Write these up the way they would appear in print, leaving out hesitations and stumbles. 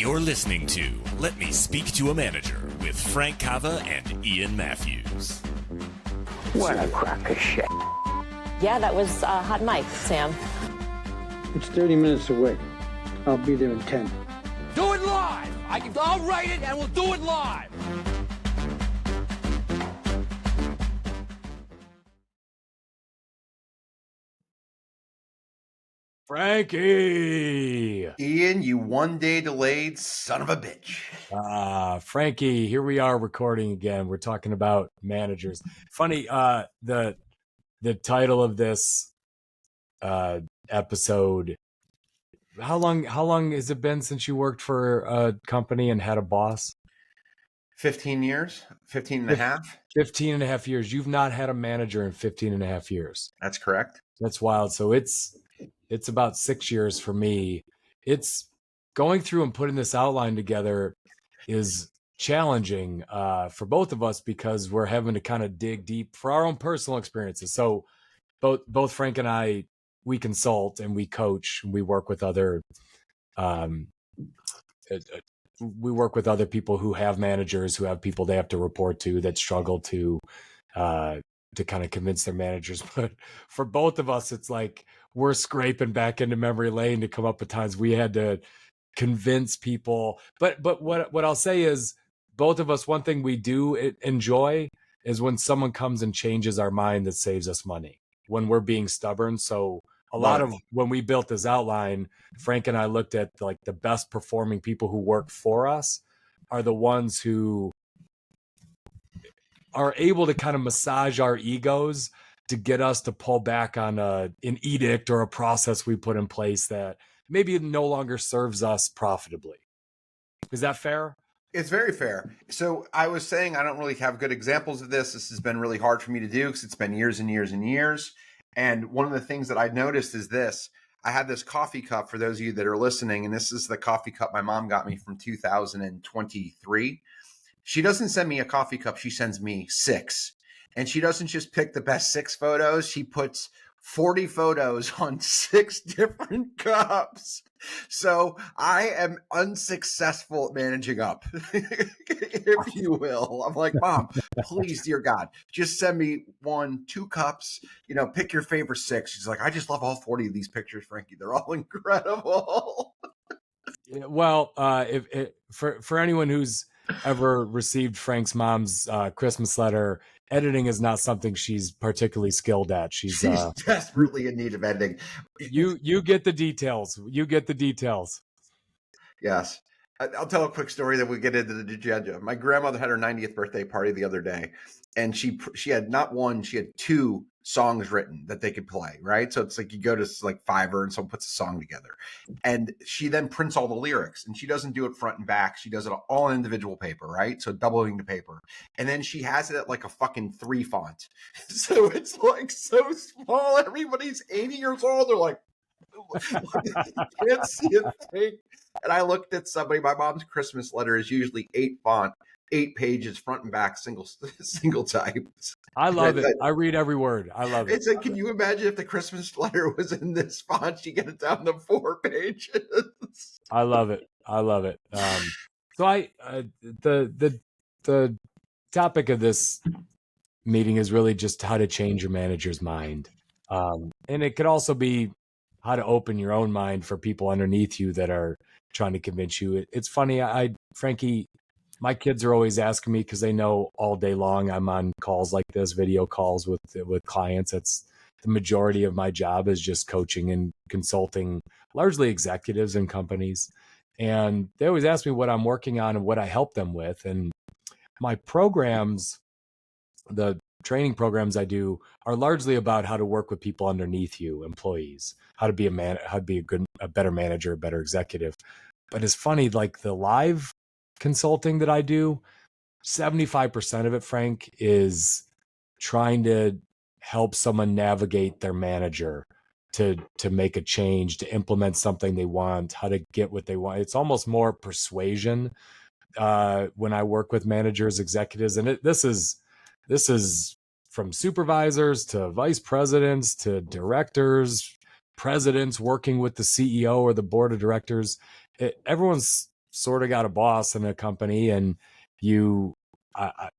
You're listening to Let Me Speak to a Manager with Frank Cava and Ian Matthews. What a crock of shit. Yeah, that was hot mic, Sam. It's 30 minutes away. I'll be there in 10. Do it live! I'll write it and we'll do it live! Frankie! Ian, you one-day delayed son of a bitch. Frankie, here we are recording again. We're talking about managers. Funny, the title of this episode, how long has it been since you worked for a company and had a boss? 15 years? 15 and a half? 15 and a half years. You've not had a manager in 15 and a half years. That's correct. That's wild. So it's about 6 years for me. It's going through and putting this outline together is challenging for both of us because we're having to kind of dig deep for our own personal experiences. So both Frank and I, we consult and we coach and we work with other people who have managers, who have people they have to report to that struggle to kind of convince their managers. But for both of us, it's like we're scraping back into memory lane to come up with times we had to convince people. But what I'll say is, both of us, one thing we do enjoy is when someone comes and changes our mind that saves us money when we're being stubborn. So a lot of when we built this outline, Frank and I looked at like the best performing people who work for us are the ones who are able to kind of massage our egos to get us to pull back on an edict or a process we put in place that maybe no longer serves us profitably. Is that fair? It's very fair. So I was saying I don't really have good examples of this. This has been really hard for me to do because it's been years and years and years. And one of the things that I noticed is this. I had this coffee cup, for those of you that are listening, and this is the coffee cup my mom got me from 2023. She doesn't send me a coffee cup. She sends me 6. And she doesn't just pick the best 6 photos. She puts 40 photos on 6 different cups. So I am unsuccessful at managing up, if you will. I'm like, Mom, please, dear God, just send me 1, 2 cups, pick your favorite 6. She's like, I just love all 40 of these pictures, Frankie. They're all incredible. Well, for anyone who's ever received Frank's mom's Christmas letter, editing is not something she's particularly skilled at. She's desperately in need of editing. You get the details. You get the details. Yes. I'll tell a quick story that we get into the agenda. My grandmother had her 90th birthday party the other day, and she had not one, she had 2 songs written that they could play, right? So it's like you go to like Fiverr and someone puts a song together, and she then prints all the lyrics, and she doesn't do it front and back. She does it all in individual paper, right? So doubling the paper. And then she has it at like a fucking 3 font. So it's like so small. Everybody's 80 years old. They're like, can't see a thing. And I looked at somebody, my mom's Christmas letter is usually 8 font, 8 pages, front and back, single type. I love it. I read every word. I love it. It's like, can you imagine if the Christmas letter was in this font? You get it down to 4 pages. I love it. I love it. So the topic of this meeting is really just how to change your manager's mind. And it could also be how to open your own mind for people underneath you that are trying to convince you. It's funny. Frankie, my kids are always asking me because they know all day long I'm on calls like this, video calls with clients. That's the majority of my job, is just coaching and consulting, largely executives and companies. And they always ask me what I'm working on and what I help them with. And my programs, the training programs I do, are largely about how to work with people underneath you, employees, how to be a better manager, a better executive. But it's funny, like the live consulting that I do, 75% of it, Frank, is trying to help someone navigate their manager to make a change, to implement something they want, how to get what they want. It's almost more persuasion when I work with managers, executives. And this is from supervisors to vice presidents to directors, presidents working with the CEO or the board of directors. Everyone's sort of got a boss in a company, and a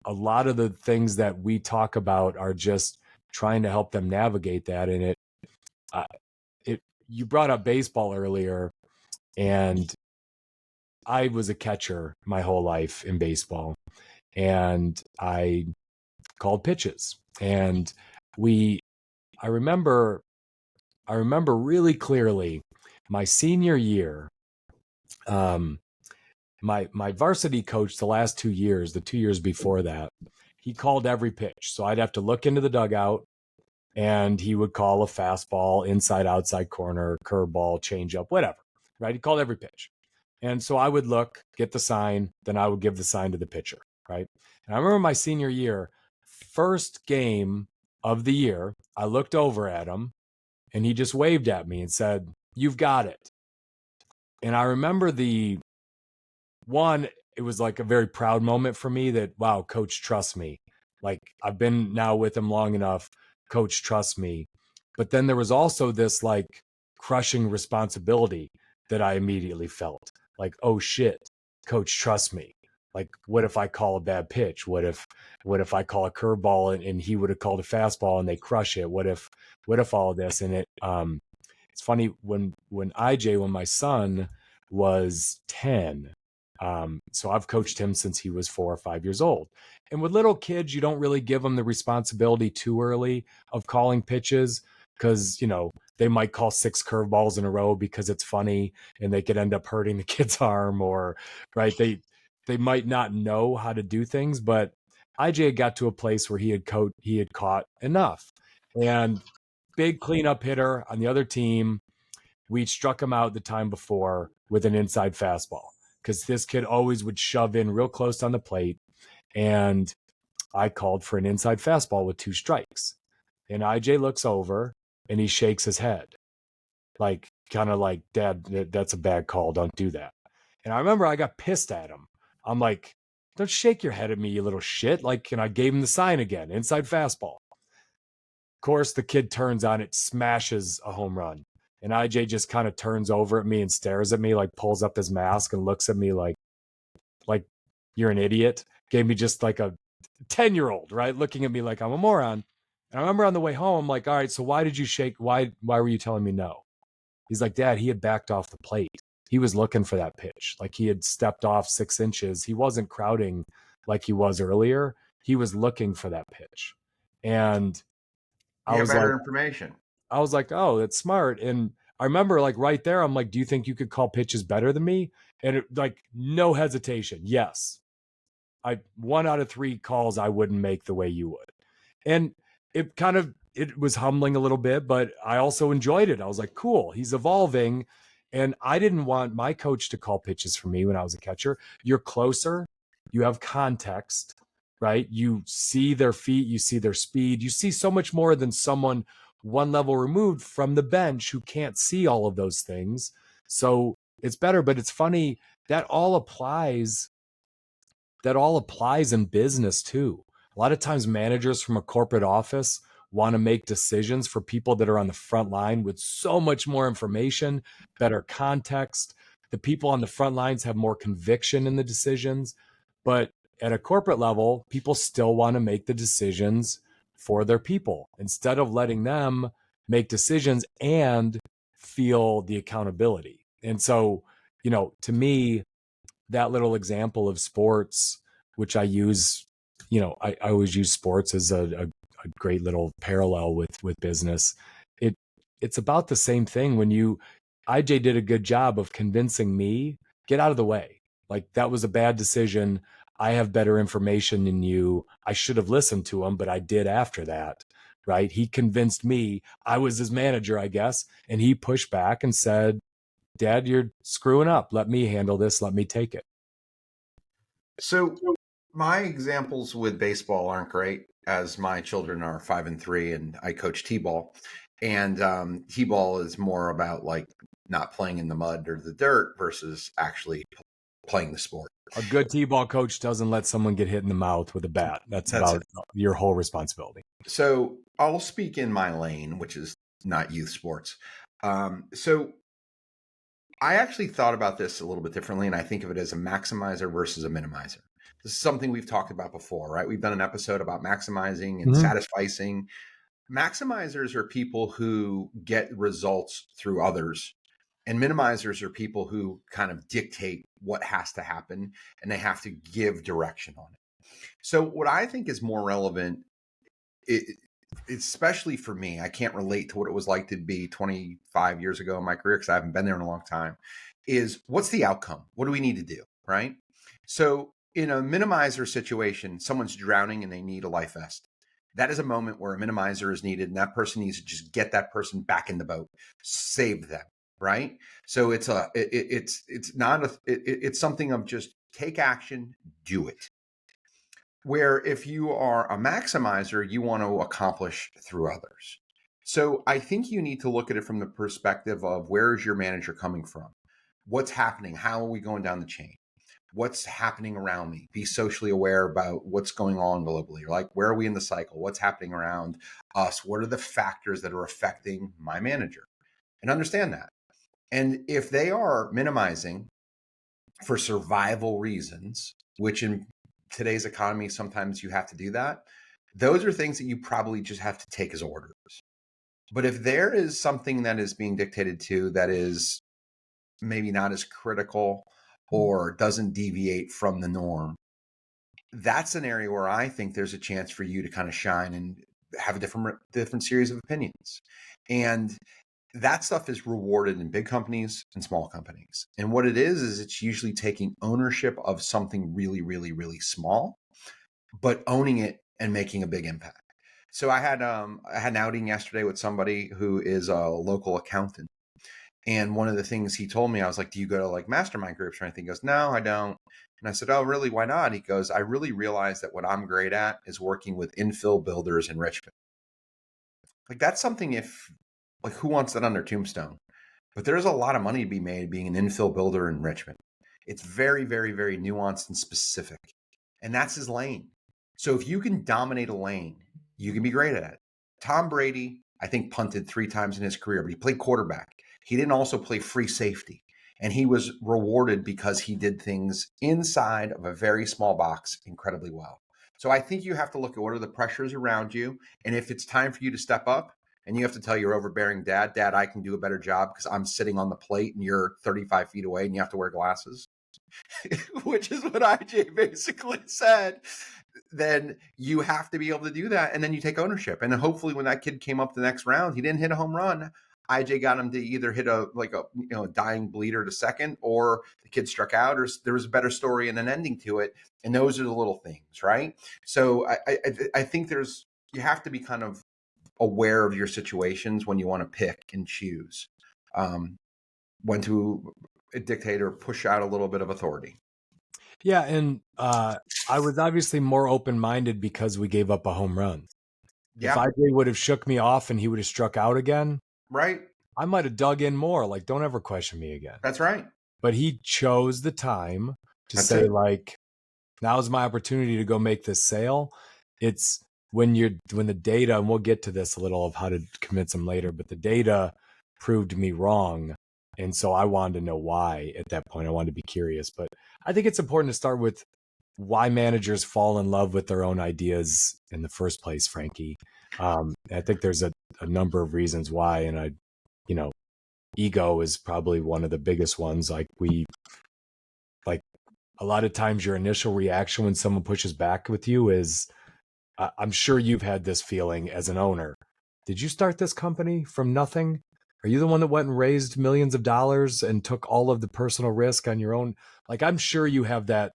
lot of the things that we talk about are just trying to help them navigate that. And you brought up baseball earlier, and I was a catcher my whole life in baseball, and I called pitches. And I remember really clearly my senior year. My varsity coach the last 2 years, the 2 years before that, he called every pitch. So I'd have to look into the dugout, and he would call a fastball, inside, outside corner, curveball, changeup, whatever, right? He called every pitch. And so I would look, get the sign, then I would give the sign to the pitcher, right? And I remember my senior year, first game of the year, I looked over at him, and he just waved at me and said, "You've got it." And I remember it was like a very proud moment for me that, wow, coach trusts me. Like, I've been now with him long enough. Coach trusts me. But then there was also this like crushing responsibility that I immediately felt like, oh shit, coach trusts me. Like, what if I call a bad pitch? What if I call a curveball and he would have called a fastball and they crush it? What if all of this? And it's funny when my son was 10, so I've coached him since he was 4 or 5 years old. And with little kids, you don't really give them the responsibility too early of calling pitches, because, they might call 6 curveballs in a row because it's funny, and they could end up hurting the kid's arm, or, right, they might not know how to do things. But IJ got to a place where he had caught enough. And big cleanup hitter on the other team, we struck him out the time before with an inside fastball, because this kid always would shove in real close on the plate. And I called for an inside fastball with 2 strikes. And IJ looks over and he shakes his head, like, kind of like, "Dad, that's a bad call. Don't do that." And I remember I got pissed at him. I'm like, "Don't shake your head at me, you little shit." Like, and I gave him the sign again, inside fastball. Of course, the kid turns on it, smashes a home run. And IJ just kind of turns over at me and stares at me, like pulls up his mask and looks at me like you're an idiot. Gave me just like a 10-year-old, right? Looking at me like I'm a moron. And I remember on the way home, I'm like, "All right, so why did you shake? Why were you telling me no?" He's like, "Dad, he had backed off the plate. He was looking for that pitch. Like, he had stepped off 6 inches. He wasn't crowding like he was earlier. He was looking for that pitch." And I was better like, information. I was like, "Oh, that's smart." And I remember, like, right there, I'm like, "Do you think you could call pitches better than me?" And like, no hesitation. Yes. 1 out of 3 calls I wouldn't make the way you would. And it was humbling a little bit, but I also enjoyed it. I was like, cool, he's evolving. And I didn't want my coach to call pitches for me when I was a catcher. You're closer, you have context, right? You see their feet, you see their speed, you see so much more than someone 1 level removed from the bench who can't see all of those things. So it's better. But it's funny, that all applies in business too. A lot of times managers from a corporate office want to make decisions for people that are on the front line with so much more information, better context. The people on the front lines have more conviction in the decisions. But at a corporate level, people still want to make the decisions for their people instead of letting them make decisions and feel the accountability. And so, to me, that little example of sports, which I use, I always use sports as a great little parallel with business. It's about the same thing. When IJ did a good job of convincing me, get out of the way. Like, that was a bad decision. I have better information than you. I should have listened to him, but I did after that, right? He convinced me. I was his manager, I guess. And he pushed back and said, "Dad, you're screwing up. Let me handle this. Let me take it." So my examples with baseball aren't great, as my children are 5 and 3, and I coach t-ball. And t-ball is more about like not playing in the mud or the dirt versus actually playing the sport. A good t-ball coach doesn't let someone get hit in the mouth with a bat. That's about your whole responsibility. So I'll speak in my lane, which is not youth sports. So I actually thought about this a little bit differently, and I think of it as a maximizer versus a minimizer. This is something we've talked about before, right? We've done an episode about maximizing and satisficing. Maximizers are people who get results through others, and minimizers are people who kind of dictate what has to happen, and they have to give direction on it. So what I think is more relevant, especially for me, I can't relate to what it was like to be 25 years ago in my career because I haven't been there in a long time, is what's the outcome? What do we need to do, right? So in a minimizer situation, someone's drowning and they need a life vest. That is a moment where a minimizer is needed, and that person needs to just get that person back in the boat, save them, right? So it's something of just take action, do it. Where if you are a maximizer, you want to accomplish through others. So I think you need to look at it from the perspective of where is your manager coming from? What's happening? How are we going down the chain? What's happening around me? Be socially aware about what's going on globally. Like, where are we in the cycle? What's happening around us? What are the factors that are affecting my manager? And understand that. And if they are minimizing for survival reasons, which in today's economy, sometimes you have to do that. Those are things that you probably just have to take as orders. But if there is something that is being dictated to that is maybe not as critical or doesn't deviate from the norm, that's an area where I think there's a chance for you to kind of shine and have a different series of opinions. And that stuff is rewarded in big companies and small companies. And what it is it's usually taking ownership of something really, really, really small, but owning it and making a big impact. So I had an outing yesterday with somebody who is a local accountant. And one of the things he told me, I was like, do you go to like mastermind groups or anything? He goes, no, I don't. And I said, oh, really? Why not? He goes, I really realized that what I'm great at is working with infill builders in Richmond. Like, that's something like, who wants that on their tombstone? But there's a lot of money to be made being an infill builder in Richmond. It's very, very, very nuanced and specific. And that's his lane. So if you can dominate a lane, you can be great at it. Tom Brady, I think, punted 3 times in his career, but he played quarterback. He didn't also play free safety. And he was rewarded because he did things inside of a very small box incredibly well. So I think you have to look at what are the pressures around you. And if it's time for you to step up, and you have to tell your overbearing dad, I can do a better job because I'm sitting on the plate and you're 35 feet away and you have to wear glasses, which is what IJ basically said. Then you have to be able to do that. And then you take ownership. And then hopefully when that kid came up the next round, he didn't hit a home run. IJ got him to either hit a dying bleeder to second, or the kid struck out, or there was a better story and an ending to it. And those are the little things, right? So I think you have to be kind of aware of your situations when you want to pick and choose when to dictate or push out a little bit of authority. Yeah, and I was obviously more open-minded because we gave up a home run. Yeah. If IJ would have shook me off and he would have struck out again, right, I might have dug in more. Like, don't ever question me again. That's right. But he chose the time to That's say, it. like, now's my opportunity to go make this sale. It's when the data, and we'll get to this a little of how to convince them later, but the data proved me wrong. And so I wanted to know why at that point. I wanted to be curious. But I think it's important to start with why managers fall in love with their own ideas in the first place, Frankie. I think there's a number of reasons why. And ego is probably one of the biggest ones. Like a lot of times your initial reaction when someone pushes back with you is, I'm sure you've had this feeling as an owner. Did you start this company from nothing? Are you the one that went and raised millions of dollars and took all of the personal risk on your own? Like, I'm sure you have that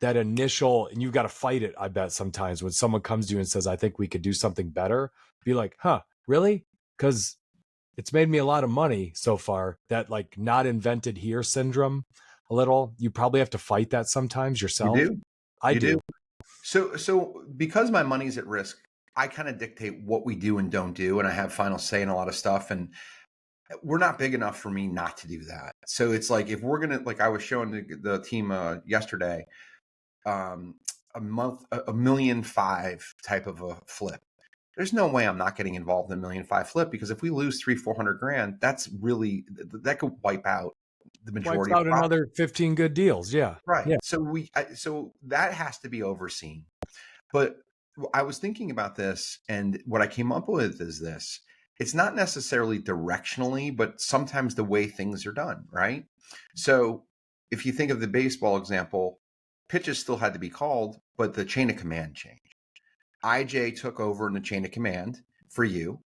initial, and you've got to fight it. I bet sometimes when someone comes to you and says, I think we could do something better, be like, huh, really? Because it's made me a lot of money so far. That like not invented here syndrome a little. You probably have to fight that sometimes yourself. You do. I do. So because my money's at risk, I kind of dictate what we do and don't do. And I have final say in a lot of stuff. And we're not big enough for me not to do that. So it's like, if we're going to, like I was showing the team yesterday, $1.5 million type of a flip. There's no way I'm not getting involved in $1.5 million flip, because if we lose 300-400 grand, that's really, that could wipe out the Wipes majority out of another 15 good deals. Yeah. right. Yeah. So that has to be overseen. But I was thinking about this, and what I came up with is this. It's not necessarily directionally, but sometimes the way things are done, right? So if you think of the baseball example, pitches still had to be called, but the chain of command changed. IJ took over in the chain of command for you.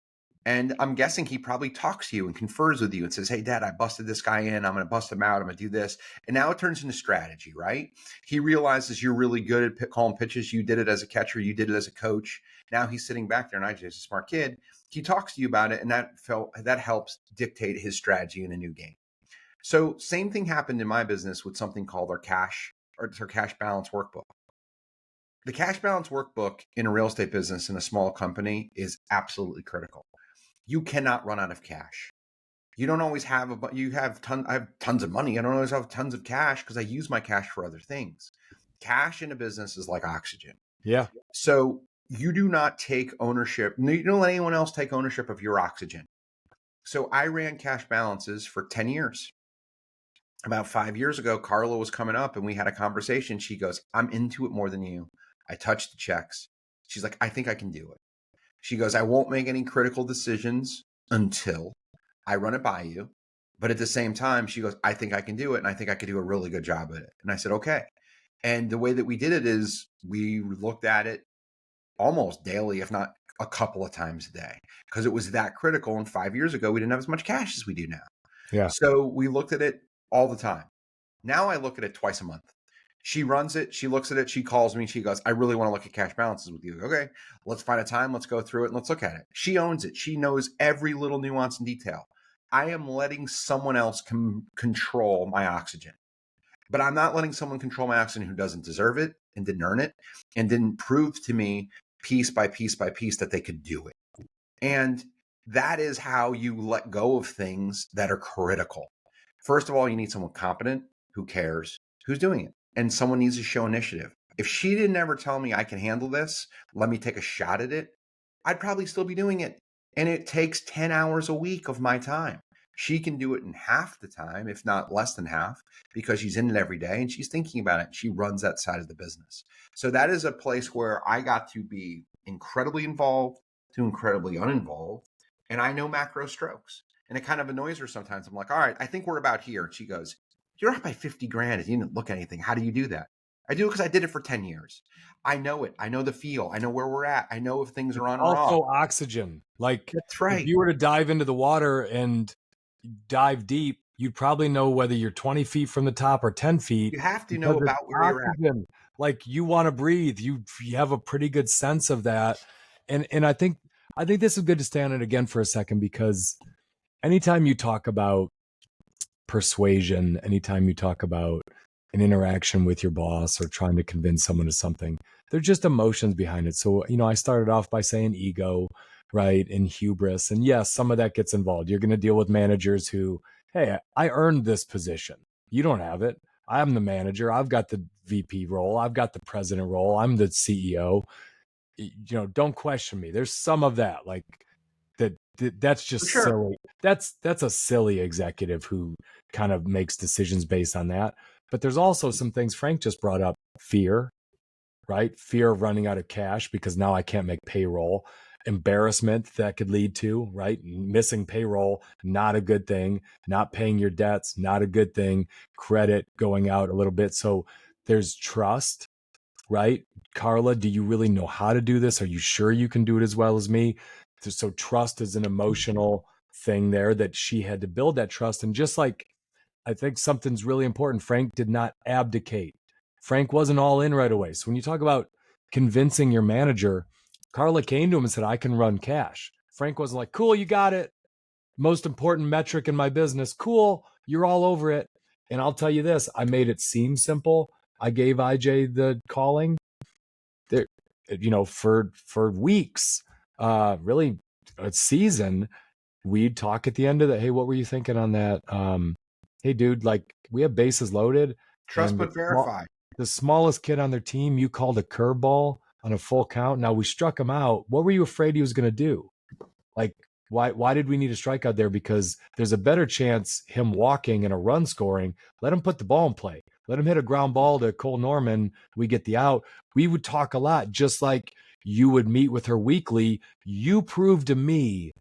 And I'm guessing he probably talks to you and confers with you and says, hey, Dad, I busted this guy in. I'm going to bust him out. I'm going to do this. And now it turns into strategy, right? He realizes you're really good at calling pitches. You did it as a catcher. You did it as a coach. Now he's sitting back there, and IJ's a smart kid. He talks to you about it, and that helps dictate his strategy in a new game. So same thing happened in my business with something called our cash balance workbook. The cash balance workbook in a real estate business in a small company is absolutely critical. You cannot run out of cash. You don't always have I have tons of money. I don't always have tons of cash because I use my cash for other things. Cash in a business is like oxygen. Yeah. So you do not take ownership. You don't let anyone else take ownership of your oxygen. So I ran cash balances for 10 years. About 5 years ago, Carla was coming up and we had a conversation. She goes, I'm into it more than you. I touched the checks. She's like, I think I can do it. She goes, I won't make any critical decisions until I run it by you. But at the same time, she goes, I think I can do it. And I think I could do a really good job at it. And I said, okay. And the way that we did it is we looked at it almost daily, if not a couple of times a day, because it was that critical. And 5 years ago, we didn't have as much cash as we do now. Yeah. So we looked at it all the time. Now I look at it twice a month. She runs it. She looks at it. She calls me. She goes, I really want to look at cash balances with you. Okay, let's find a time. Let's go through it and let's look at it. She owns it. She knows every little nuance and detail. I am letting someone else control my oxygen. But I'm not letting someone control my oxygen who doesn't deserve it and didn't earn it and didn't prove to me piece by piece by piece that they could do it. And that is how you let go of things that are critical. First of all, you need someone competent who cares, who's doing it. And someone needs to show initiative. If she didn't ever tell me I can handle this, let me take a shot at it, I'd probably still be doing it. And it takes 10 hours a week of my time. She can do it in half the time, if not less than half, because she's in it every day and she's thinking about it. She runs that side of the business. So that is a place where I got to be incredibly involved to incredibly uninvolved. And I know macro strokes. And it kind of annoys her sometimes. I'm like, all right, I think we're about here. And she goes, you're up by 50 grand and you didn't look at anything. How do you do that? I do it because I did it for 10 years. I know it. I know the feel. I know where we're at. I know if things are on or Also off. oxygen. Like, that's right. If you were to dive into the water and dive deep, you'd probably know whether you're 20 feet from the top or 10 feet. You have to know about where oxygen. You're at. Like, you want to breathe. You have a pretty good sense of that. And I think this is good to stay on it again for a second, because anytime you talk about persuasion, anytime you talk about an interaction with your boss or trying to convince someone of something, there's just emotions behind it. So, I started off by saying ego, right? And hubris. And yes, some of that gets involved. You're going to deal with managers who, hey, I earned this position. You don't have it. I'm the manager. I've got the VP role. I've got the president role. I'm the CEO. Don't question me. There's some of that, like that's just silly. That's a silly executive who kind of makes decisions based on that. But there's also some things Frank just brought up. Fear, right? Fear of running out of cash because now I can't make payroll. Embarrassment that could lead to, right? Missing payroll, not a good thing. Not paying your debts, not a good thing. Credit going out a little bit. So there's trust, right? Carla, do you really know how to do this? Are you sure you can do it as well as me? So trust is an emotional thing there that she had to build that trust. And just like, I think something's really important. Frank did not abdicate. Frank wasn't all in right away. So when you talk about convincing your manager, Carla came to him and said, I can run cash. Frank wasn't like, cool, you got it. Most important metric in my business. Cool, you're all over it. And I'll tell you this, I made it seem simple. I gave IJ the calling there, for weeks, really a season. We'd talk at the end of the, hey, what were you thinking on that? Hey, dude, like, we have bases loaded. Trust but verify. The smallest kid on their team, you called a curveball on a full count. Now we struck him out. What were you afraid he was going to do? Like, Why did we need a strikeout there? Because there's a better chance him walking and a run scoring. Let him put the ball in play. Let him hit a ground ball to Cole Norman. We get the out. We would talk a lot, just like you would meet with her weekly. You prove to me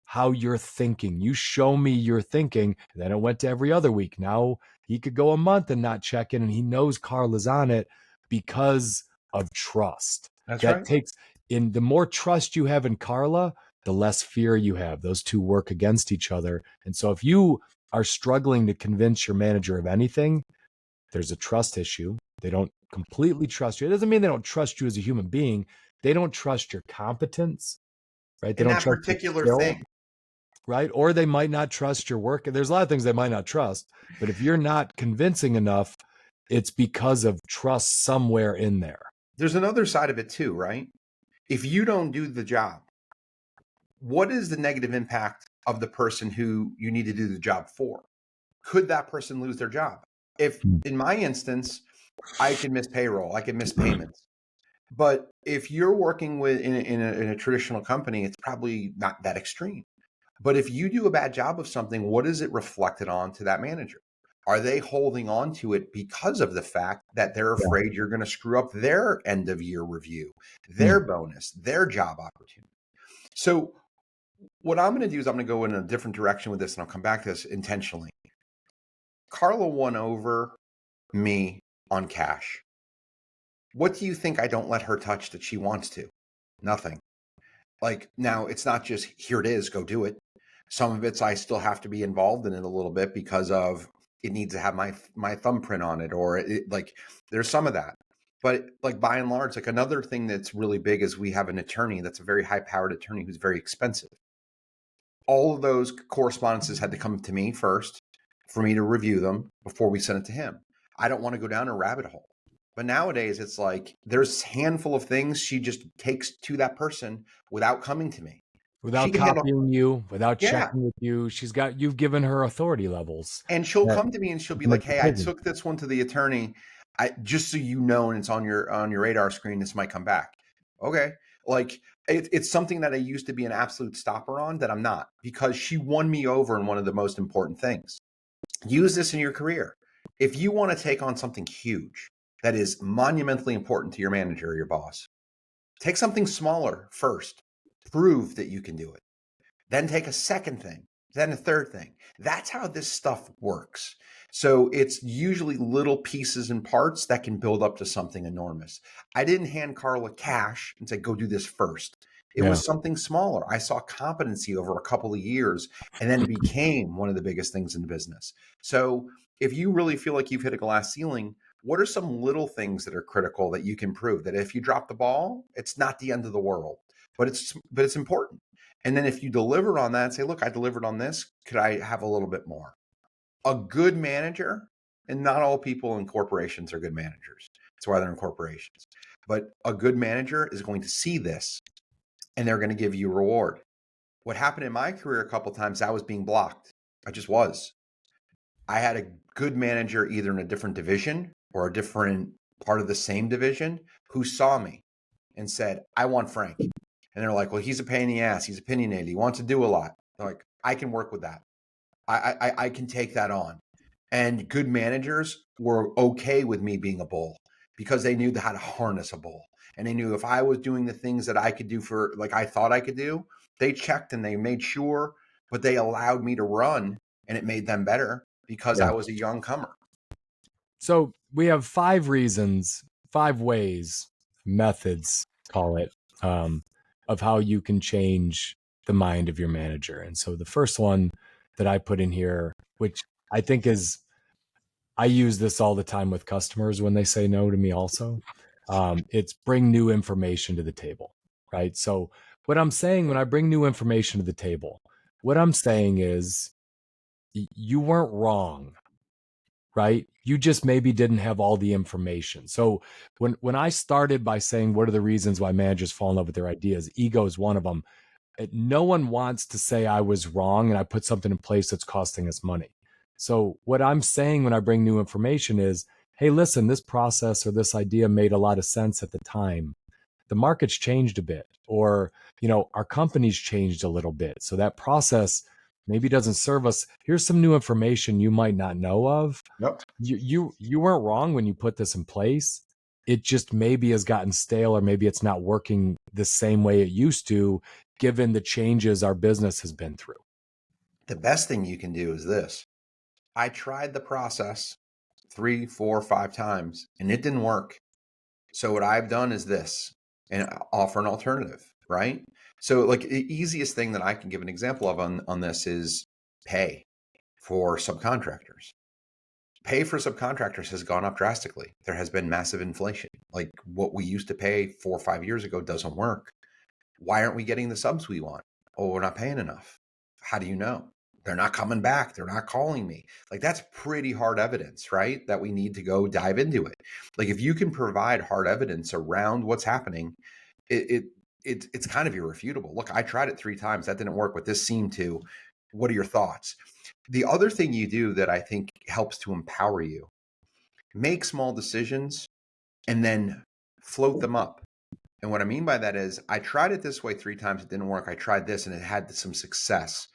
how you're thinking. You show me your thinking. And then it went to every other week. Now he could go a month and not check in, and he knows Carla's on it because of trust. That's right. Takes in the more trust you have in Carla, the less fear you have. Those two work against each other. And so if you are struggling to convince your manager of anything, there's a trust issue. They don't completely trust you. It doesn't mean they don't trust you as a human being. They don't trust your competence, right? They In don't that trust particular your skill, thing. right? Or they might not trust your work. There's a lot of things they might not trust. But if you're not convincing enough, it's because of trust somewhere in there. There's another side of it too, right? If you don't do the job, what is the negative impact of the person who you need to do the job for? Could that person lose their job? If in my instance, I can miss payroll, I can miss payments. But if you're working with in a traditional company, it's probably not that extreme. But if you do a bad job of something, what is it reflected on to that manager? Are they holding on to it because of the fact that they're afraid you're going to screw up their end of year review, their bonus, their job opportunity? So what I'm going to do is I'm going to go in a different direction with this, and I'll come back to this intentionally. Carla won over me on cash. What do you think I don't let her touch that she wants to? Nothing. Like, now it's not just here it is, go do it. Some of it's I still have to be involved in it a little bit because of it needs to have my thumbprint on it, or like there's some of that. But like by and large, like another thing that's really big is we have an attorney that's a very high powered attorney who's very expensive. All of those correspondences had to come to me first for me to review them before we sent it to him. I don't want to go down a rabbit hole. But nowadays it's like there's a handful of things she just takes to that person without coming to me. Without copying you, without checking with you. You've given her authority levels. And she'll come to me and she'll be like, hey, I took this one to the attorney. Just so you know, and it's on your radar screen, this might come back. Okay. Like it's something that I used to be an absolute stopper on that I'm not, because she won me over in one of the most important things. Use this in your career. If you want to take on something huge that is monumentally important to your manager or your boss, take something smaller first. Prove that you can do it. Then take a second thing, then a third thing. That's how this stuff works. So it's usually little pieces and parts that can build up to something enormous. I didn't hand Carla cash and say, go do this first. It was something smaller. I saw competency over a couple of years, and then it became one of the biggest things in the business. So if you really feel like you've hit a glass ceiling, what are some little things that are critical that you can prove that if you drop the ball, it's not the end of the world, but it's important. And then if you deliver on that and say, look, I delivered on this, could I have a little bit more? A good manager, and not all people in corporations are good managers. That's why they're in corporations. But a good manager is going to see this, and they're going to give you a reward. What happened in my career a couple of times, I was being blocked. I just was. I had a good manager either in a different division or a different part of the same division who saw me and said, I want Frank. And they're like, well, he's a pain in the ass. He's opinionated. He wants to do a lot. They're like, I can work with that. I can take that on. And good managers were okay with me being a bull because they knew how to harness a bull. And they knew if I was doing the things that I could do for, like I thought I could do, they checked and they made sure, but they allowed me to run, and it made them better because I was a young comer. So we have 5 reasons, 5 ways, methods, call it, of how you can change the mind of your manager. And so the first one that I put in here, which I think is, I use this all the time with customers when they say no to me also. It's bring new information to the table, right? So what I'm saying when I bring new information to the table, what I'm saying is you weren't wrong, right? You just maybe didn't have all the information. So when I started by saying, what are the reasons why managers fall in love with their ideas? Ego is one of them. No one wants to say I was wrong and I put something in place that's costing us money. So what I'm saying when I bring new information is, hey, listen, this process or this idea made a lot of sense at the time, the market's changed a bit, or, our company's changed a little bit. So that process maybe doesn't serve us. Here's some new information you might not know of. Yep. You weren't wrong when you put this in place. It just maybe has gotten stale, or maybe it's not working the same way it used to, given the changes our business has been through. The best thing you can do is this. I tried the process 3, 4, 5 times and it didn't work. So what I've done is this, and offer an alternative, right? So like the easiest thing that I can give an example of on this is pay for subcontractors. Pay for subcontractors has gone up drastically. There has been massive inflation. Like what we used to pay 4 or 5 years ago doesn't work. Why aren't we getting the subs we want? Oh, we're not paying enough. How do you know? They're not coming back. They're not calling me. Like that's pretty hard evidence, right? That we need to go dive into it. Like if you can provide hard evidence around what's happening, it's kind of irrefutable. Look, I tried it 3 times. That didn't work, but this seemed to. What are your thoughts? The other thing you do that I think helps to empower you, make small decisions and then float them up. And what I mean by that is I tried it this way 3 times. It didn't work. I tried this and it had some success.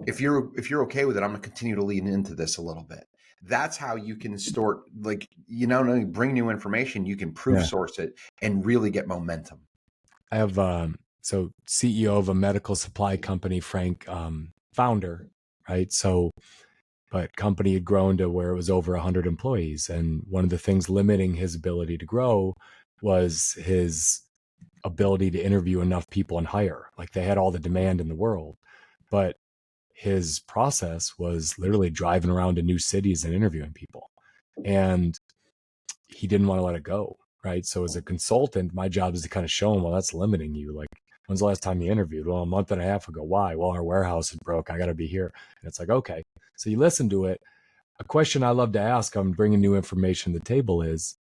If you're okay with it, I'm going to continue to lean into this a little bit. That's how you can start, like, not only bring new information, you can proof source it and really get momentum. I have, so CEO of a medical supply company, Frank, founder, right? So, but company had grown to where it was over 100 employees. And one of the things limiting his ability to grow was his ability to interview enough people and hire. Like they had all the demand in the world, but his process was literally driving around to new cities and interviewing people. And he didn't want to let it go, right? So as a consultant, my job is to kind of show him, well, that's limiting you. Like, when's the last time you interviewed? Well, a month and a half ago. Why? Well, our warehouse is broke. I got to be here. And it's like, okay. So you listen to it. A question I love to ask, I'm bringing new information to the table is,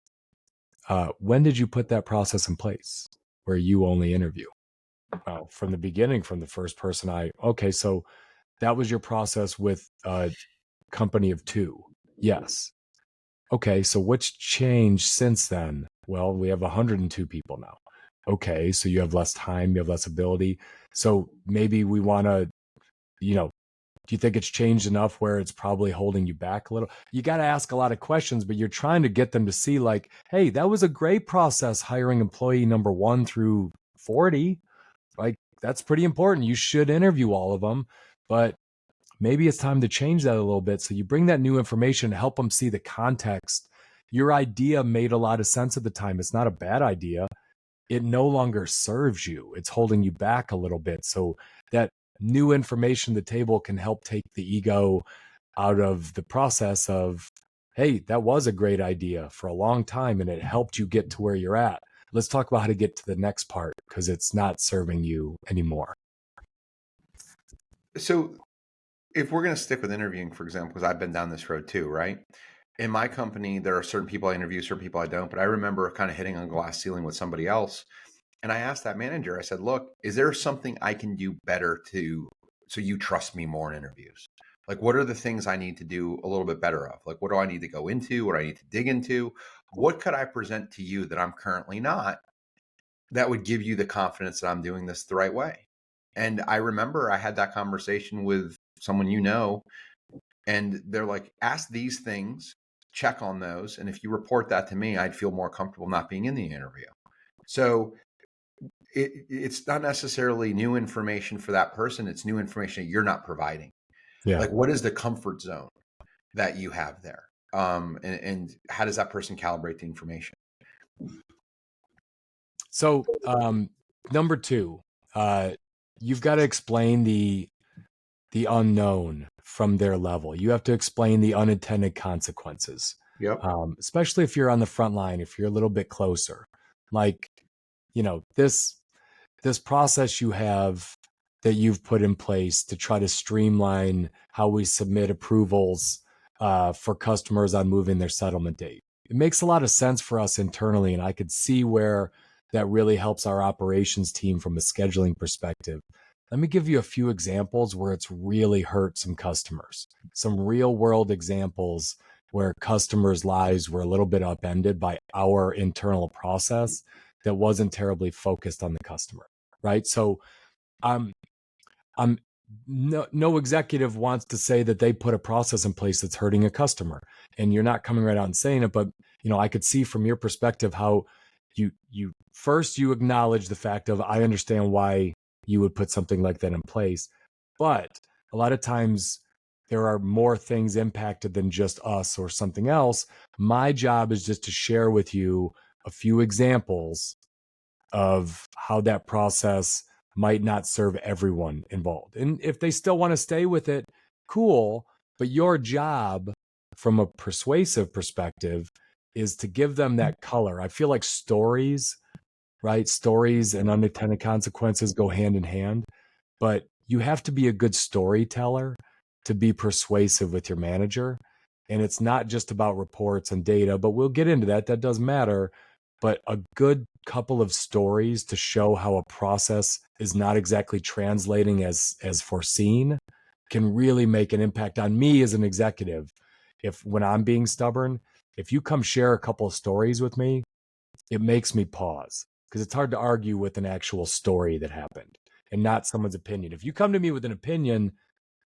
when did you put that process in place where you only interview? From the beginning, from the first person okay, so that was your process with a company of 2. Yes. Okay, so what's changed since then? Well, we have 102 people now. Okay, so you have less time, you have less ability. So maybe we want to, do you think it's changed enough where it's probably holding you back a little? You got to ask a lot of questions, but you're trying to get them to see like, hey, that was a great process hiring employee number 1 through 40. Like that's pretty important. You should interview all of them, but maybe it's time to change that a little bit. So you bring that new information to help them see the context. Your idea made a lot of sense at the time. It's not a bad idea. It no longer serves you. It's holding you back a little bit. So that new information to the table can help take the ego out of the process of, hey, that was a great idea for a long time and it helped you get to where you're at. Let's talk about how to get to the next part because it's not serving you anymore. So if we're going to stick with interviewing, for example, because I've been down this road too, right? In my company, there are certain people I interview, certain people I don't. But I remember kind of hitting a glass ceiling with somebody else. And I asked that manager, I said, look, is there something I can do better so you trust me more in interviews? Like, what are the things I need to do a little bit better of? Like, what do I need to go into? What do I need to dig into? What could I present to you that I'm currently not that would give you the confidence that I'm doing this the right way? And I remember I had that conversation with someone and they're like, ask these things, check on those. And if you report that to me, I'd feel more comfortable not being in the interview. So it's not necessarily new information for that person. It's new information that you're not providing. Yeah. Like, what is the comfort zone that you have there? And how does that person calibrate the information? So, number 2, you've got to explain the unknown from their level. You have to explain the unintended consequences. Yep. Especially if you're on the front line, if you're a little bit closer. Like, this process you have that you've put in place to try to streamline how we submit approvals for customers on moving their settlement date. It makes a lot of sense for us internally, and I could see where that really helps our operations team from a scheduling perspective. Let me give you a few examples where it's really hurt some customers, some real world examples where customers' lives were a little bit upended by our internal process that wasn't terribly focused on the customer, right? So I'm no executive wants to say that they put a process in place that's hurting a customer, and you're not coming right out and saying it. But I could see from your perspective how you first you acknowledge the fact of, I understand why you would put something like that in place, but a lot of times there are more things impacted than just us or something else. My job is just to share with you a few examples of how that process might not serve everyone involved. And if they still want to stay with it, cool. But your job from a persuasive perspective is to give them that color. I feel like stories, right? Stories and unintended consequences go hand in hand, but you have to be a good storyteller to be persuasive with your manager. And it's not just about reports and data, but we'll get into that. That does matter. But a good couple of stories to show how a process is not exactly translating as foreseen can really make an impact on me as an executive. If when I'm being stubborn, if you come share a couple of stories with me, it makes me pause, because it's hard to argue with an actual story that happened and not someone's opinion. If you come to me with an opinion,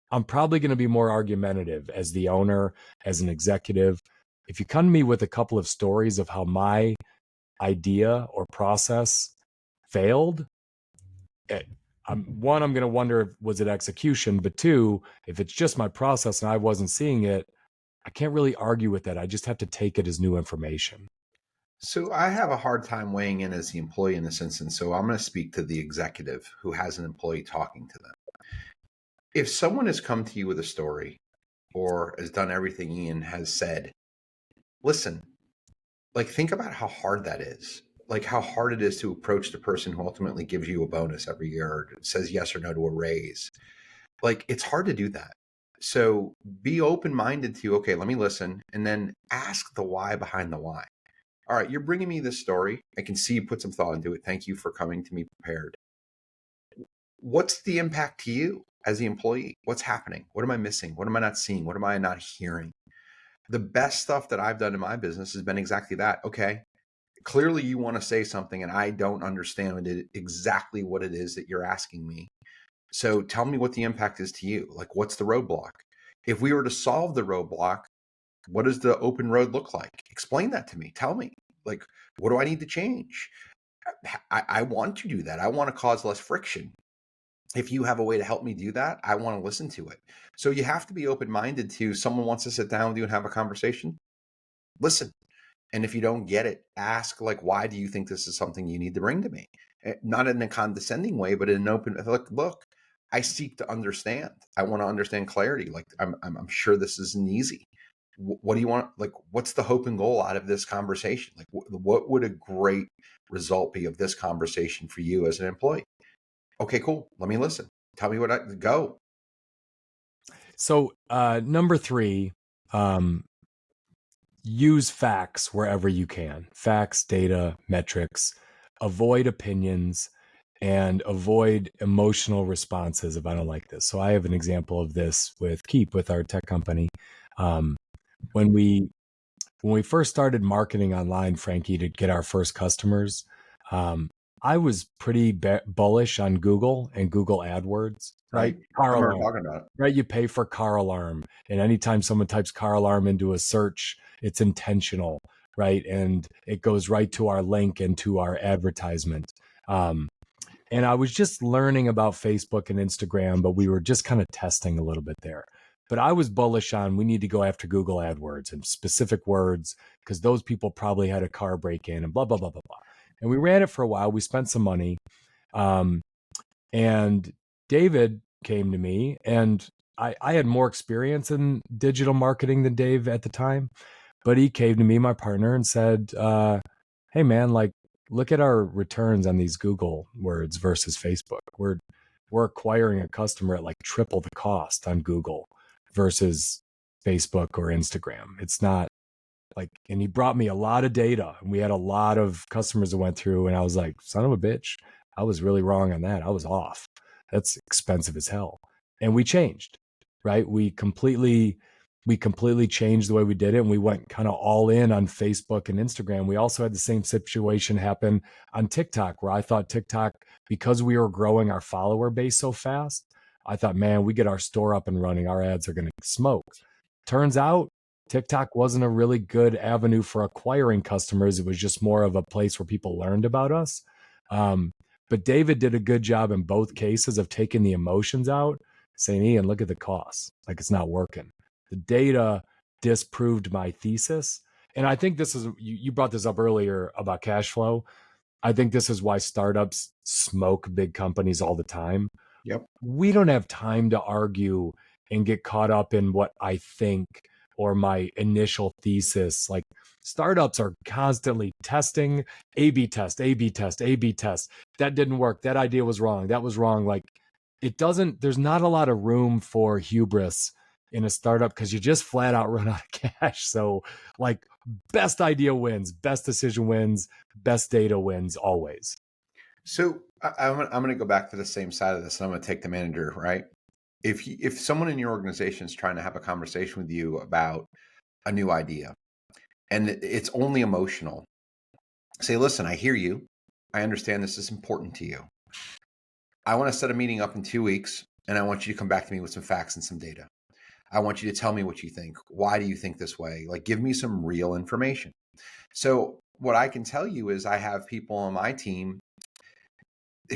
I'm probably going to be more argumentative as the owner, as an executive. If you come to me with a couple of stories of how my idea or process failed, one, I'm going to wonder, was it execution? But two, if it's just my process and I wasn't seeing it, I can't really argue with that. I just have to take it as new information. So I have a hard time weighing in as the employee in this instance. So I'm going to speak to the executive who has an employee talking to them. If someone has come to you with a story or has done everything Ian has said, listen, like, think about how hard that is. Like, how hard it is to approach the person who ultimately gives you a bonus every year or says yes or no to a raise. Like, it's hard to do that. So be open-minded to, okay, let me listen, and then ask the why behind the why. All right, you're bringing me this story. I can see you put some thought into it. Thank you for coming to me prepared. What's the impact to you as the employee? What's happening? What am I missing? What am I not seeing? What am I not hearing? The best stuff that I've done in my business has been exactly that. Okay, clearly you want to say something and I don't understand exactly what it is that you're asking me. So tell me what the impact is to you. Like, what's the roadblock? If we were to solve the roadblock, what does the open road look like? Explain that to me. Tell me, like, what do I need to change? I want to do that. I want to cause less friction. If you have a way to help me do that, I want to listen to it. So you have to be open-minded to, someone wants to sit down with you and have a conversation. Listen. And if you don't get it, ask, like, why do you think this is something you need to bring to me? Not in a condescending way, but in an open, look, I seek to understand. I want to understand clarity. Like, I'm sure this isn't easy. What do you want? Like, what's the hope and goal out of this conversation? Like, what would a great result be of this conversation for you as an employee? Okay, cool. Let me listen. Tell me what I go. So number 3, use facts wherever you can. Facts, data, metrics. Avoid opinions and avoid emotional responses if I don't like this. So I have an example of this with Keep, with our tech company. When we first started marketing online, Frankie, to get our first customers, I was pretty bullish on Google and Google AdWords, right? Car alarm, talking about it. right? You pay for car alarm, and anytime someone types car alarm into a search, it's intentional, right? And it goes right to our link and to our advertisement. And I was just learning about Facebook and Instagram, but we were just kind of testing a little bit there. But I was bullish on, we need to go after Google AdWords and specific words, because those people probably had a car break-in and blah, blah, blah, blah, blah. And we ran it for a while. We spent some money. And David came to me, and I had more experience in digital marketing than Dave at the time. But he came to me, my partner, and said, hey, man, like, look at our returns on these Google words versus Facebook. We're acquiring a customer at like triple the cost on Google versus Facebook or Instagram. It's not like, and he brought me a lot of data, and we had a lot of customers that went through, and I was like, son of a bitch, I was really wrong on that. I was off. That's expensive as hell. And we changed, right? We completely we completely changed the way we did it, and we went kind of all in on Facebook and Instagram. We also had the same situation happen on TikTok, where I thought TikTok, because we were growing our follower base so fast, I thought, man, we get our store up and running, our ads are going to smoke. Turns out TikTok wasn't a really good avenue for acquiring customers. It was just more of a place where people learned about us. But David did a good job in both cases of taking the emotions out, saying, Ian, look at the costs. Like, it's not working. The data disproved my thesis. And I think this is, you brought this up earlier about cash flow. I think this is why startups smoke big companies all the time. Yep. We don't have time to argue and get caught up in what I think or my initial thesis. Like, startups are constantly testing, A/B test, A/B test, A/B test. That didn't work. That idea was wrong. That was wrong. Like, there's not a lot of room for hubris in a startup because you just flat out run out of cash. So, like, best idea wins, best decision wins, best data wins always. So I'm going to go back to the same side of this, and I'm going to take the manager, right? If someone in your organization is trying to have a conversation with you about a new idea and it's only emotional, say, listen, I hear you. I understand this is important to you. I want to set a meeting up in 2 weeks, and I want you to come back to me with some facts and some data. I want you to tell me what you think. Why do you think this way? Like, give me some real information. So what I can tell you is I have people on my team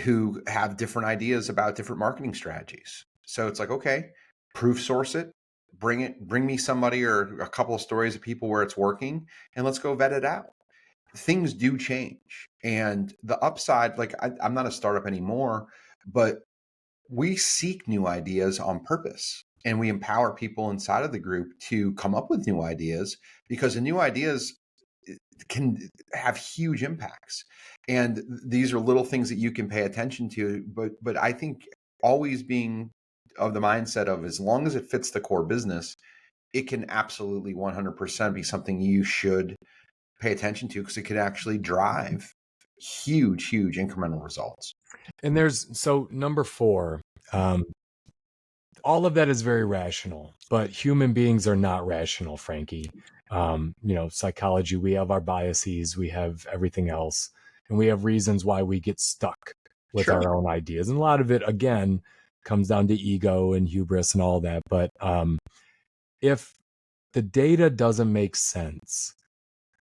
who have different ideas about different marketing strategies. So it's like, okay, proof source it, bring me somebody or a couple of stories of people where it's working, and let's go vet it out. Things do change. And the upside, like, I'm not a startup anymore, but we seek new ideas on purpose. And we empower people inside of the group to come up with new ideas, because the new ideas can have huge impacts. And these are little things that you can pay attention to. But I think always being of the mindset of, as long as it fits the core business, it can absolutely 100% be something you should pay attention to, because it could actually drive huge incremental results. And so number 4, all of that is very rational, but human beings are not rational, Frankie. Psychology, we have our biases, we have everything else, and we have reasons why we get stuck with Sure. our own ideas. And a lot of it, again, comes down to ego and hubris and all that. But if the data doesn't make sense,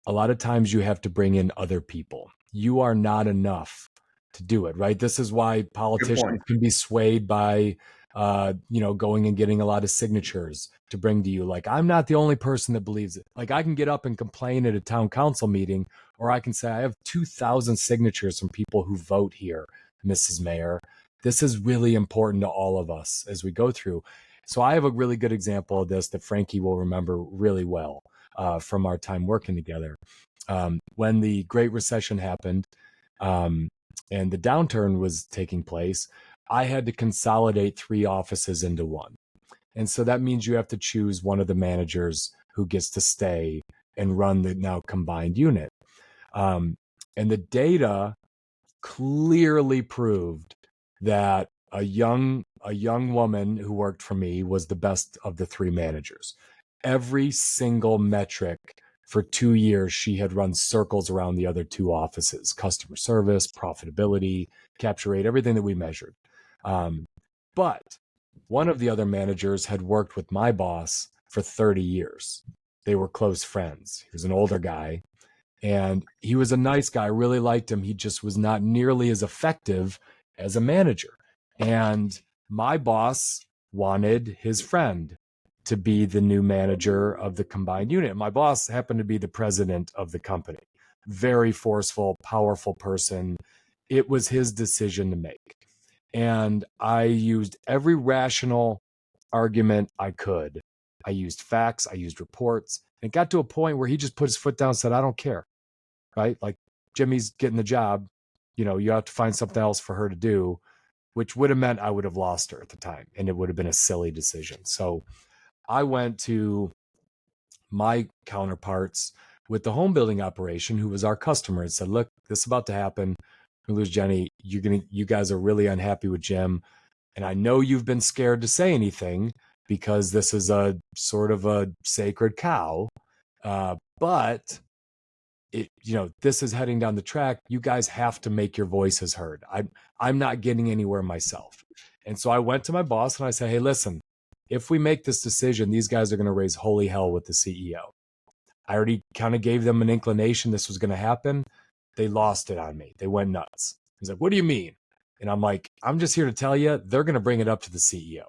a lot of times you have to bring in other people. You are not enough to do it, right? This is why politicians can be swayed by going and getting a lot of signatures to bring to you. Like, I'm not the only person that believes it. Like, I can get up and complain at a town council meeting, or I can say, I have 2,000 signatures from people who vote here, Mrs. Mayor. This is really important to all of us as we go through. So I have a really good example of this that Frankie will remember really well from our time working together. When the Great Recession happened and the downturn was taking place, I had to consolidate 3 offices into one. And so that means you have to choose one of the managers who gets to stay and run the now combined unit. And the data clearly proved that a young woman who worked for me was the best of the 3 managers. Every single metric for 2 years, she had run circles around the other 2 offices: customer service, profitability, capture rate, everything that we measured. But one of the other managers had worked with my boss for 30 years. They were close friends. He was an older guy, and he was a nice guy. I really liked him. He just was not nearly as effective as a manager. And my boss wanted his friend to be the new manager of the combined unit. My boss happened to be the president of the company. Very forceful, powerful person. It was his decision to make. And I used every rational argument I could. I used facts, I used reports. And it got to a point where he just put his foot down and said, I don't care, right? Like, Jimmy's getting the job. You have to find something else for her to do, which would have meant I would have lost her at the time. And it would have been a silly decision. So I went to my counterparts with the home building operation, who was our customer, and said, look, this is about to happen. We lose Jenny. You guys are really unhappy with Jim. And I know you've been scared to say anything, because this is a sort of a sacred cow. But this is heading down the track. You guys have to make your voices heard. I'm not getting anywhere myself. And so I went to my boss and I said, hey, listen, if we make this decision, these guys are going to raise holy hell with the CEO. I already kind of gave them an inclination this was going to happen. They lost it on me. They went nuts. He's like, what do you mean? And I'm like, I'm just here to tell you, they're going to bring it up to the CEO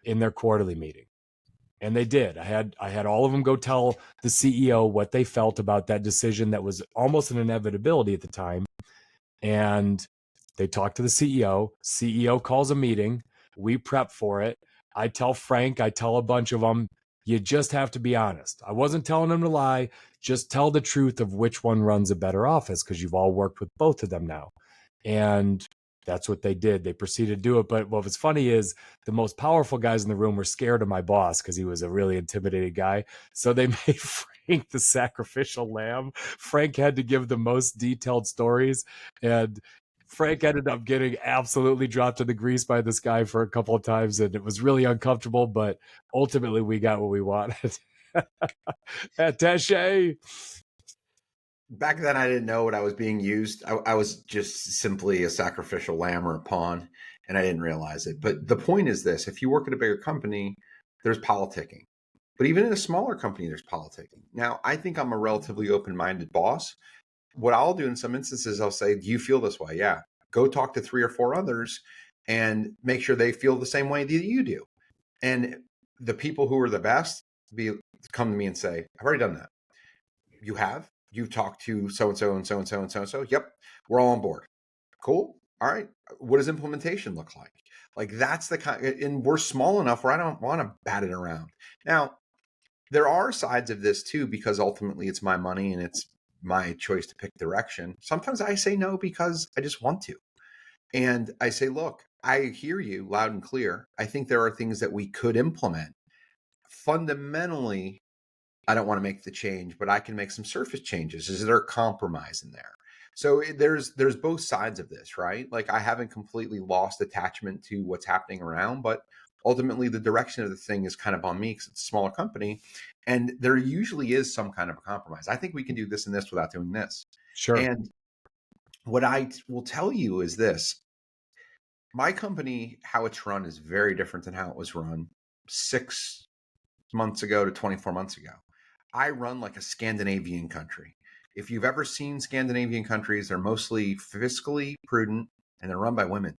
in their quarterly meeting. And they did. I had all of them go tell the CEO what they felt about that decision that was almost an inevitability at the time. And they talked to the CEO. CEO calls a meeting. We prep for it. I tell Frank, I tell a bunch of them, you just have to be honest. I wasn't telling them to lie. Just tell the truth of which one runs a better office, because you've all worked with both of them now. And that's what they did. They proceeded to do it. But what was funny is the most powerful guys in the room were scared of my boss because he was a really intimidating guy. So they made Frank the sacrificial lamb. Frank had to give the most detailed stories. And Frank ended up getting absolutely dropped in the grease by this guy for a couple of times. And it was really uncomfortable. But ultimately, we got what we wanted. Attaché. Back then, I didn't know what I was being used. I was just simply a sacrificial lamb or a pawn, and I didn't realize it. But the point is this: if you work at a bigger company, there's politicking. But even in a smaller company, there's politicking. Now, I think I'm a relatively open-minded boss. What I'll do in some instances, I'll say, do you feel this way? Yeah. Go talk to 3 or 4 others and make sure they feel the same way that you do. And the people who are the best come to me and say, I've already done that. You have? You've talked to so-and-so and so-and-so and so-and-so. Yep. We're all on board. Cool. All right. What does implementation look like? Like, that's the kind, and we're small enough where I don't want to bat it around. Now, there are sides of this too, because ultimately it's my money and it's my choice to pick direction. Sometimes I say no because I just want to. And I say, look, I hear you loud and clear. I think there are things that we could implement. Fundamentally, I don't want to make the change, but I can make some surface changes. Is there a compromise in there? So there's both sides of this, right? Like, I haven't completely lost attachment to what's happening around, but ultimately the direction of the thing is kind of on me because it's a smaller company. And there usually is some kind of a compromise. I think we can do this and this without doing this. Sure. And what I will tell you is this: my company, how it's run is very different than how it was run 6 months ago to 24 months ago. I run like a Scandinavian country. If you've ever seen Scandinavian countries, they're mostly fiscally prudent and they're run by women.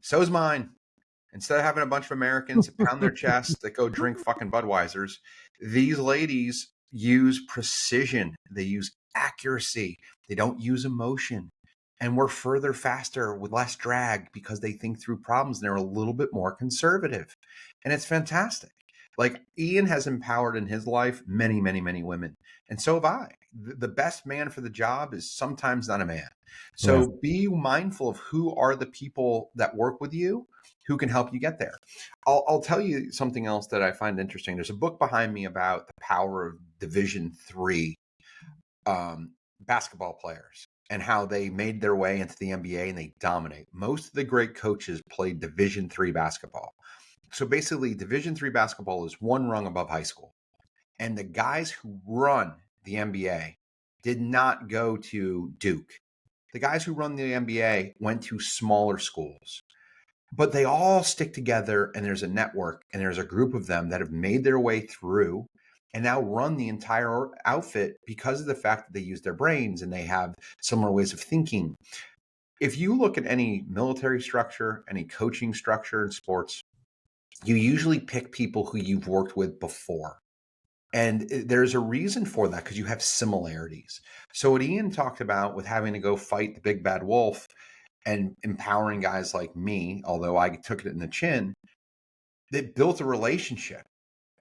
So is mine. Instead of having a bunch of Americans pound their chests that go drink fucking Budweisers, these ladies use precision. They use accuracy. They don't use emotion. And we're further faster with less drag because they think through problems and they're a little bit more conservative. And it's fantastic. Like, Ian has empowered in his life many, many, many women. And so have I. The best man for the job is sometimes not a man. So be mindful of who are the people that work with you, who can help you get there. I'll tell you something else that I find interesting. There's a book behind me about the power of Division III basketball players and how they made their way into the NBA and they dominate. Most of the great coaches played Division III basketball. So basically, Division III basketball is one rung above high school. And the guys who run the NBA did not go to Duke. The guys who run the NBA went to smaller schools. But they all stick together, and there's a network, and there's a group of them that have made their way through and now run the entire outfit because of the fact that they use their brains and they have similar ways of thinking. If you look at any military structure, any coaching structure in sports, you usually pick people who you've worked with before. And there's a reason for that because you have similarities. So what Ian talked about with having to go fight the big bad wolf and empowering guys like me, although I took it in the chin, they built a relationship.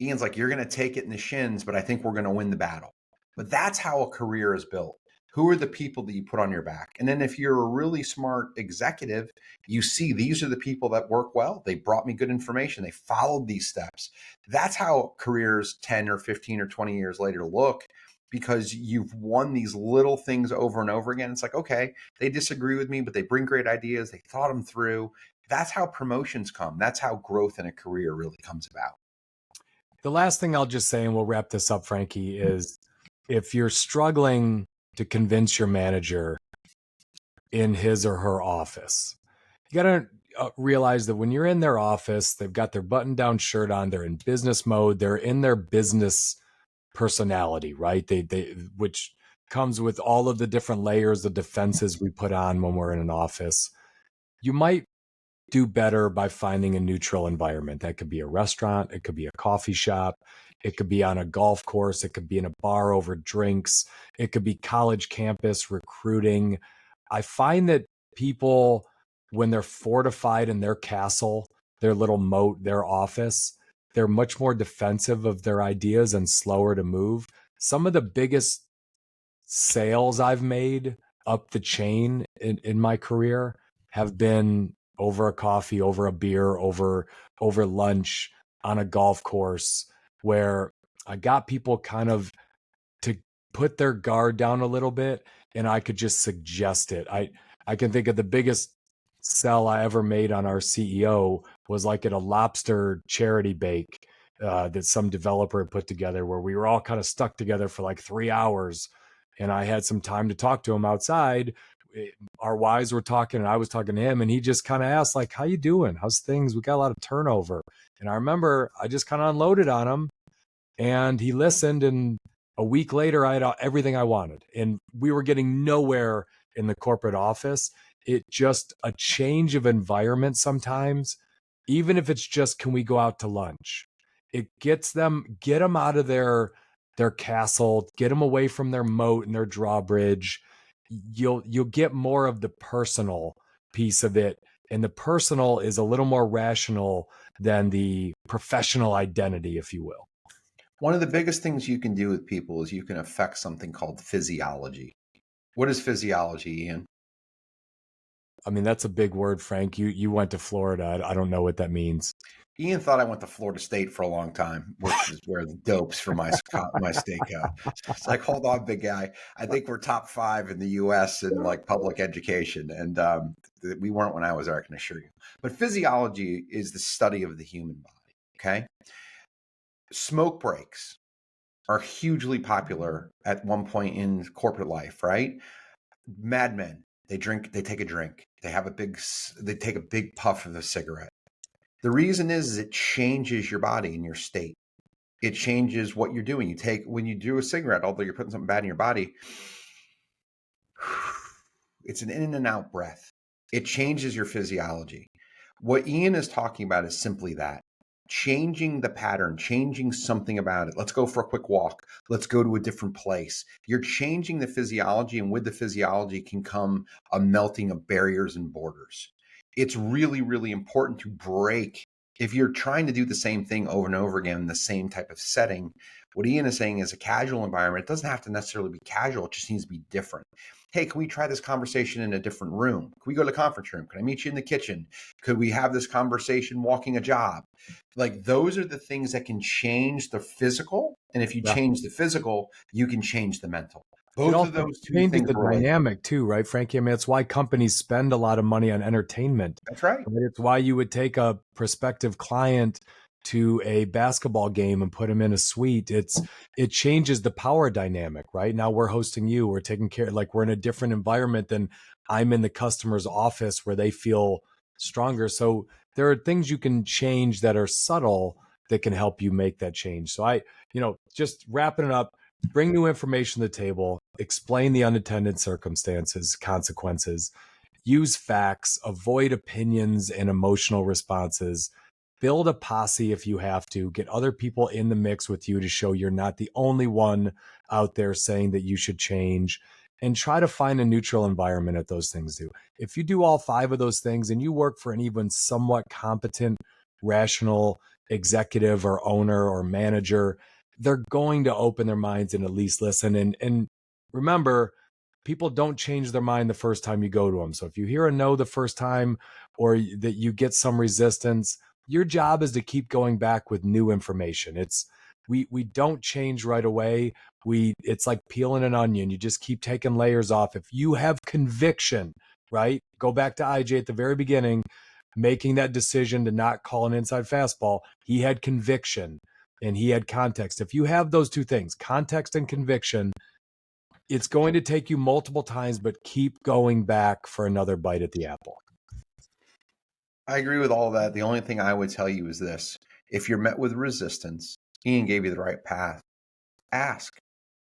Ian's like, you're going to take it in the shins, but I think we're going to win the battle. But that's how a career is built. Who are the people that you put on your back? And then if you're a really smart executive, you see these are the people that work well. They brought me good information. They followed these steps. That's how careers 10 or 15 or 20 years later look, because you've won these little things over and over again. It's like, okay, they disagree with me, but they bring great ideas. They thought them through. That's how promotions come. That's how growth in a career really comes about. the last thing I'll just say, and we'll wrap this up, Frankie, is if you're struggling to convince your manager in his or her office, you got to realize that when you're in their office, they've got their button down shirt on, they're in business mode, they're in their business personality, right? They which comes with all of the different layers of defenses we put on when we're in an office. You might do better by finding a neutral environment. That could be a restaurant, it could be a coffee shop, it could be on a golf course, it could be in a bar over drinks, it could be college campus recruiting. I find that people, when they're fortified in their castle, their little moat, their office, they're much more defensive of their ideas and slower to move. Some of the biggest sales I've made up the chain in my career have been over a coffee, over a beer, over lunch, on a golf course, where I got people kind of to put their guard down a little bit, and I could just suggest it. I can think of the biggest sell I ever made on our CEO was like at a lobster charity bake that some developer had put together, where we were all kind of stuck together for like 3 hours, and I had some time to talk to him outside. Our wives were talking and I was talking to him, and he just kind of asked, like, how you doing? How's things? We got a lot of turnover. And I remember I just kind of unloaded on him, and he listened, and a week later I had everything I wanted, and we were getting nowhere in the corporate office. It just a change of environment sometimes, even if it's just, can we go out to lunch? It get them out of their castle, get them away from their moat and their drawbridge. You'll get more of the personal piece of it, and the personal is a little more rational than the professional identity, if you will. One of the biggest things you can do with people is you can affect something called physiology. What is physiology, Ian? I mean, that's a big word, Frank. You went to Florida. I don't know what that means. Ian thought I went to Florida State for a long time, which is where the dopes for my state go. It's like, hold on, big guy. I think we're top 5 in the U.S. in like public education, and we weren't when I was there, I can assure you. But physiology is the study of the human body. Okay, smoke breaks are hugely popular at one point in corporate life, right? Madmen, they take a drink, they take a big puff of the cigarette. The reason is it changes your body and your state. It changes what you're doing. When you do a cigarette, although you're putting something bad in your body, it's an in and out breath. It changes your physiology. What Ian is talking about is simply that. Changing the pattern, changing something about it. Let's go for a quick walk. Let's go to a different place. You're changing the physiology, and with the physiology can come a melting of barriers and borders. It's really, really important to break. If you're trying to do the same thing over and over again in the same type of setting, what Ian is saying is a casual environment. It doesn't have to necessarily be casual. It just needs to be different. Hey, can we try this conversation in a different room? Can we go to the conference room? Can I meet you in the kitchen? Could we have this conversation walking a job? Like, those are the things that can change the physical. And if you change the physical, you can change the mental. Both of those two changes things the dynamic too, right, Frankie? I mean, it's why companies spend a lot of money on entertainment. That's right. It's why you would take a prospective client to a basketball game and put them in a suite. It changes the power dynamic, right? Now we're hosting you, we're taking care, like we're in a different environment than I'm in the customer's office where they feel stronger. So there are things you can change that are subtle that can help you make that change. So just wrapping it up, bring new information to the table, explain the unintended circumstances, consequences, use facts, avoid opinions and emotional responses, build a posse if you have to, get other people in the mix with you to show you're not the only one out there saying that you should change, and try to find a neutral environment at those things do. If you do all 5 of those things and you work for an even somewhat competent, rational executive or owner or manager, they're going to open their minds and at least listen. And remember, people don't change their mind the first time you go to them. So if you hear a no the first time, or that you get some resistance, your job is to keep going back with new information. We don't change right away. It's like peeling an onion. You just keep taking layers off. If you have conviction, right? Go back to IJ at the very beginning, making that decision to not call an inside fastball. He had conviction. and he had context. If you have those two things, context and conviction, it's going to take you multiple times, but keep going back for another bite at the apple. I agree with all of that. The only thing I would tell you is this. If you're met with resistance, Ian gave you the right path. Ask,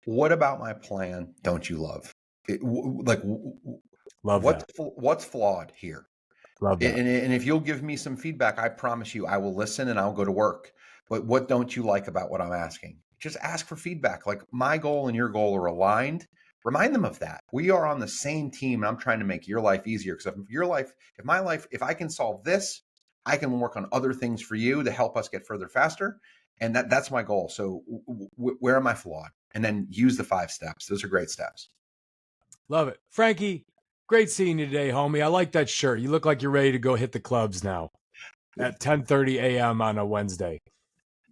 what about my plan don't you love? Love what's flawed here? Love that. And if you'll give me some feedback, I promise you I will listen and I'll go to work. But what don't you like about what I'm asking? Just ask for feedback. Like, my goal and your goal are aligned. Remind them of that. We are on the same team, and I'm trying to make your life easier. Because if I can solve this, I can work on other things for you to help us get further faster. And that's my goal. So where am I flawed? And then use the 5 steps. Those are great steps. Love it. Frankie, great seeing you today, homie. I like that shirt. You look like you're ready to go hit the clubs now at 10:30 a.m. on a Wednesday.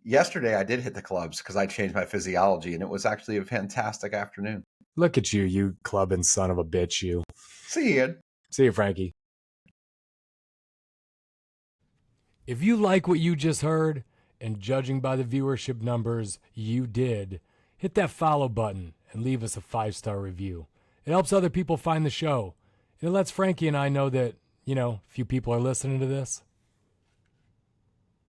Yesterday, I did hit the clubs because I changed my physiology, and it was actually a fantastic afternoon. Look at you, you clubbing son of a bitch, you. See you, Ian. See you, Frankie. If you like what you just heard, and judging by the viewership numbers, you did, hit that follow button and leave us a 5-star review. It helps other people find the show. It lets Frankie and I know that, a few people are listening to this.